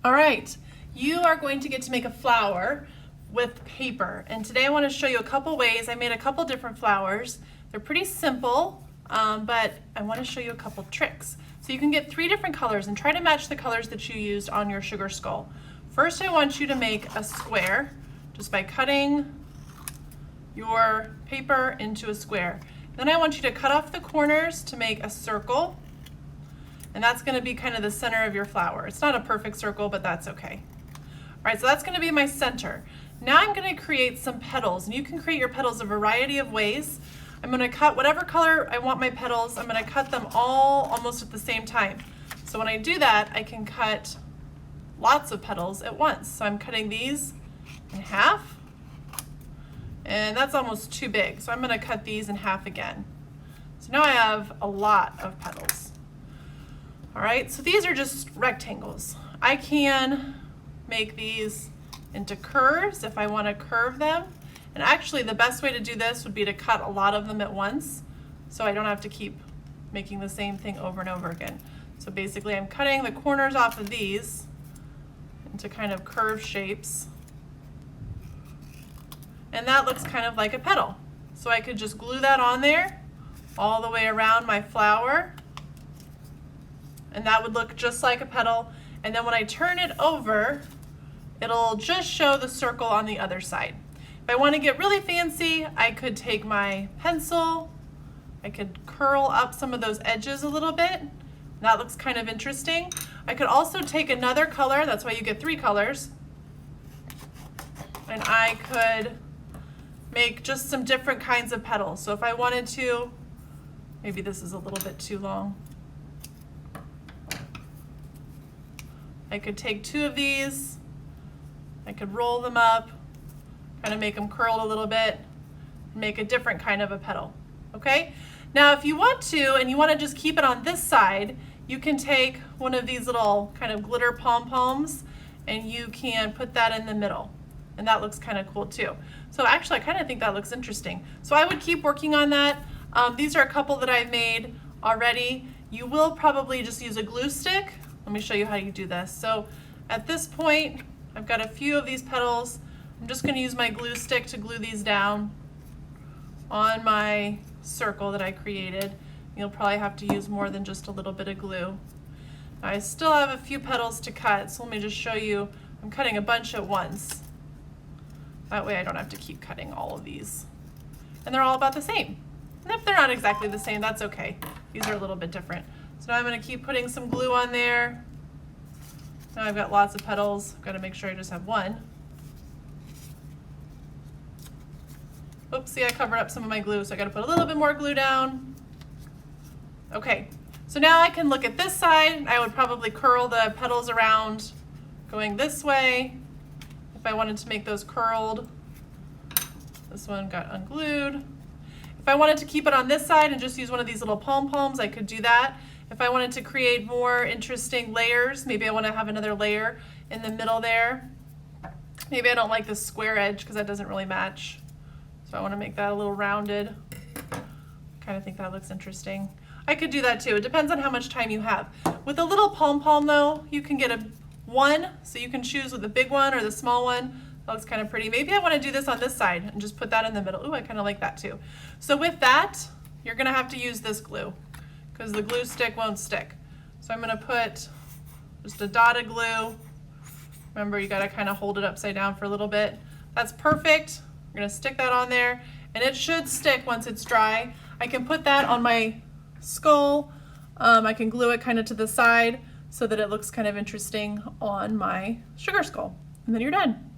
All right, you are going to get to make a flower with paper. And today I want to show you a couple ways. I made a couple different flowers. They're pretty simple, but I want to show you a couple tricks. So you can get 3 different colors and try to match the colors that you used on your sugar skull. First, I want you to make a square just by cutting your paper into a square. Then I want you to cut off the corners to make a circle. And that's going to be kind of the center of your flower. It's not a perfect circle, but that's okay. All right, so that's going to be my center. Now I'm going to create some petals, and you can create your petals a variety of ways. I'm going to cut whatever color I want my petals. I'm going to cut them all almost at the same time. So when I do that, I can cut lots of petals at once. So I'm cutting these in half, and that's almost too big. So I'm going to cut these in half again. So now I have a lot of petals. All right, so these are just rectangles. I can make these into curves if I want to curve them. And actually the best way to do this would be to cut a lot of them at once so I don't have to keep making the same thing over and over again. So basically I'm cutting the corners off of these into kind of curved shapes. And that looks kind of like a petal. So I could just glue that on there all the way around my flower. And that would look just like a petal. And then when I turn it over, it'll just show the circle on the other side. If I want to get really fancy, I could take my pencil, I could curl up some of those edges a little bit. That looks kind of interesting. I could also take another color, that's why you get 3 colors, and I could make just some different kinds of petals. So if I wanted to, maybe this is a little bit too long. I could take 2 of these, I could roll them up, kind of make them curled a little bit, make a different kind of a petal, okay? Now if you want to, and you want to just keep it on this side, you can take one of these little kind of glitter pom-poms and you can put that in the middle. And that looks kind of cool too. So actually I kind of think that looks interesting. So I would keep working on that. These are a couple that I've made already. You will probably just use a glue stick. Let me show you how you do this. So at this point, I've got a few of these petals. I'm just going to use my glue stick to glue these down on my circle that I created. You'll probably have to use more than just a little bit of glue. Now, I still have a few petals to cut, so let me just show you. I'm cutting a bunch at once. That way I don't have to keep cutting all of these. And they're all about the same. And if they're not exactly the same, that's okay. These are a little bit different. So now I'm going to keep putting some glue on there. Now I've got lots of petals. I've got to make sure I just have one. Oops, see, I covered up some of my glue, so I got to put a little bit more glue down. Okay, so now I can look at this side. I would probably curl the petals around going this way if I wanted to make those curled. This one got unglued. If I wanted to keep it on this side and just use one of these little pom-poms, I could do that. If I wanted to create more interesting layers, maybe I want to have another layer in the middle there. Maybe I don't like this square edge because that doesn't really match. So I want to make that a little rounded. Kind of think that looks interesting. I could do that too. It depends on how much time you have. With a little pom-pom though, you can get a 1, so you can choose with the big one or the small one. That looks kind of pretty. Maybe I want to do this on this side and just put that in the middle. Ooh, I kind of like that too. So with that, you're going to have to use this glue because the glue stick won't stick. So I'm going to put just a dot of glue. Remember, you got to kind of hold it upside down for a little bit. That's perfect. We're going to stick that on there, and it should stick once it's dry. I can put that on my skull. I can glue it kind of to the side so that it looks kind of interesting on my sugar skull. And then you're done.